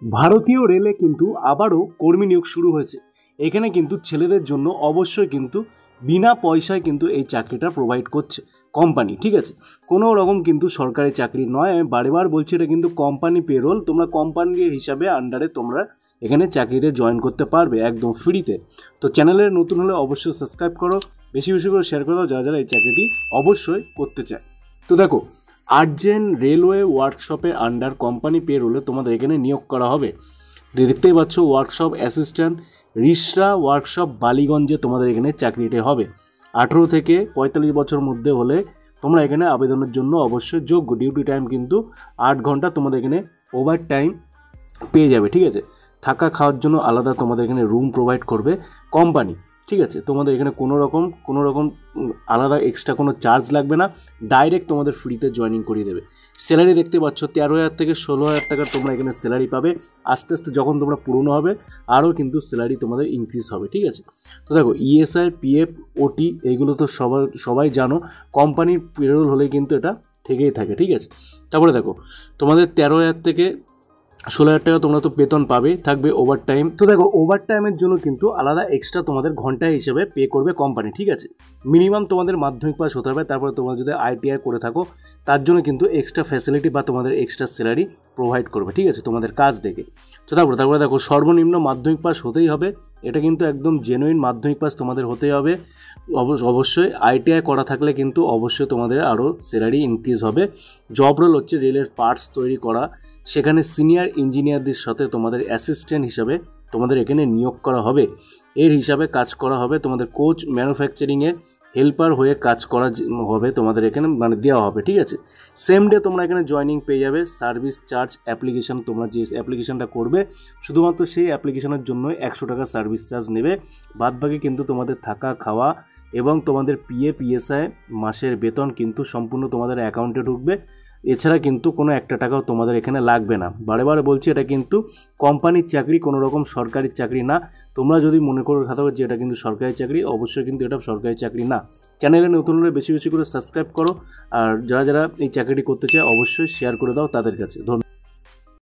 ভারতীয় রেলে কিন্তু আবারও কর্মী নিয়োগ শুরু হয়েছে। এখানে কিন্তু ছেলেদের জন্য অবশ্যই কিন্তু বিনা পয়সায় কিন্তু এই চাকরিটা প্রোভাইড করছে কোম্পানি, ঠিক আছে? কোনো রকম কিন্তু সরকারি চাকরি নয়। আমি বারবার বলছি এটা কিন্তু কোম্পানি পেরোল, তোমরা কোম্পানি হিসাবে আন্ডারে তোমরা এখানে চাকরিতে জয়েন করতে পারবে একদম ফ্রিতে। তো চ্যানেলে নতুন হলে অবশ্যই সাবস্ক্রাইব করো, বেশি বেশি করে শেয়ার করে দাও যারা যারা এই চাকরিটি অবশ্যই করতে চায়। তো দেখো, আর্জেন্ট রেলওয়ে ওয়ার্কশপের আন্ডার কোম্পানি পেরোলে তোমাদের এখানে নিয়োগ করা হবে। দেখতেই পাচ্ছ ওয়ার্কশপ অ্যাসিস্ট্যান্ট রিসরা ওয়ার্কশপ বালিগঞ্জে তোমাদের এখানে চাকরিটি হবে। 18 থেকে 45 বছর মধ্যে হলে তোমরা এখানে আবেদনের জন্য অবশ্যই যোগ্য। ডিউটি টাইম কিন্তু 8 ঘন্টা, তোমাদের এখানে ওভার টাইম পেয়ে যাবে, ঠিক আছে? থাকা খাওয়ার জন্য আলাদা তোমাদের এখানে রুম প্রোভাইড করবে কোম্পানি, ঠিক আছে? তোমাদের এখানে কোনো রকম আলাদা এক্সট্রা কোনো চার্জ লাগবে না, ডাইরেক্ট তোমাদের ফ্রিতে জয়েনিং করিয়ে দেবে। স্যালারি দেখতে পাচ্ছ 13,000 থেকে 16,000 টাকা তোমরা এখানে স্যালারি পাবে। আস্তে আস্তে যখন তোমরা পুরনো হবে আরও কিন্তু স্যালারি তোমাদের ইনক্রিজ হবে, ঠিক আছে? তো দেখো, ইএসআই, পিএফ, ওটি এইগুলো তো সবাই জানো, কোম্পানির পেরোল হলে কিন্তু এটা থেকেই থাকে, ঠিক আছে? তারপরে দেখো, তোমাদের 13,000 থেকে 16,000 টাকা তোমরা তো বেতন পাবে, থাকবে ওভার টাইম। তো দেখো, ওভার টাইমের জন্য কিন্তু আলাদা এক্সট্রা তোমাদের ঘন্টা হিসেবে পে করবে কোম্পানি, ঠিক আছে? মিনিমাম তোমাদের মাধ্যমিক পাস হতে হবে, তারপরে তোমরা যদি আইটিআই করে থাকো তার জন্য কিন্তু এক্সট্রা ফ্যাসিলিটি বা তোমাদের এক্সট্রা স্যালারি প্রোভাইড করবে, ঠিক আছে? তোমাদের কাজ দেখে। তো তারপরে দেখো, সর্বনিম্ন মাধ্যমিক পাস হতেই হবে, এটা কিন্তু একদম জেনুইন মাধ্যমিক পাস তোমাদের হতেই হবে। অবশ্যই আইটিআই করা থাকলে কিন্তু অবশ্যই তোমাদের আরও স্যালারি ইনক্রিজ হবে। জব রোল হচ্ছে রেলের পার্টস তৈরি করা, সেখানে সিনিয়র ইঞ্জিনিয়ারদের সাথে তোমাদের অ্যাসিস্ট্যান্ট হিসাবে তোমাদের এখানে নিয়োগ করা হবে। এর হিসাবে কাজ করা হবে, তোমাদের কোচ ম্যানুফ্যাকচারিংয়ে হেল্পার হয়ে কাজ করা হবে তোমাদের এখানে, মানে দেওয়া হবে, ঠিক আছে? সেম ডে তোমরা এখানে জয়নিং পেয়ে যাবে। সার্ভিস চার্জ অ্যাপ্লিকেশন, তোমরা যে অ্যাপ্লিকেশনটা করবে শুধুমাত্র সেই অ্যাপ্লিকেশনের জন্য 100 টাকা সার্ভিস চার্জ নেবে। বাদবাকি কিন্তু তোমাদের থাকা খাওয়া এবং তোমাদের পিএফআই মাসের বেতন কিন্তু সম্পূর্ণ তোমাদের অ্যাকাউন্টে ঢুকবে। এছাড়া কিন্তু কোনো একটা টাকাও তোমাদের এখানে লাগবে না। বারে বারে বলছি, এটা কিন্তু কোম্পানির চাকরি, কোনো রকম সরকারি চাকরি না। তোমরা যদি মনে করে থাকো যে এটা কিন্তু সরকারি চাকরি, অবশ্যই কিন্তু এটা সরকারি চাকরি না। চ্যানেলে নতুন হলে বেশি বেশি করে সাবস্ক্রাইব করো, আর যারা যারা এই চাকরিটি করতে চায় অবশ্যই শেয়ার করে দাও তাদের কাছে। ধন্যবাদ।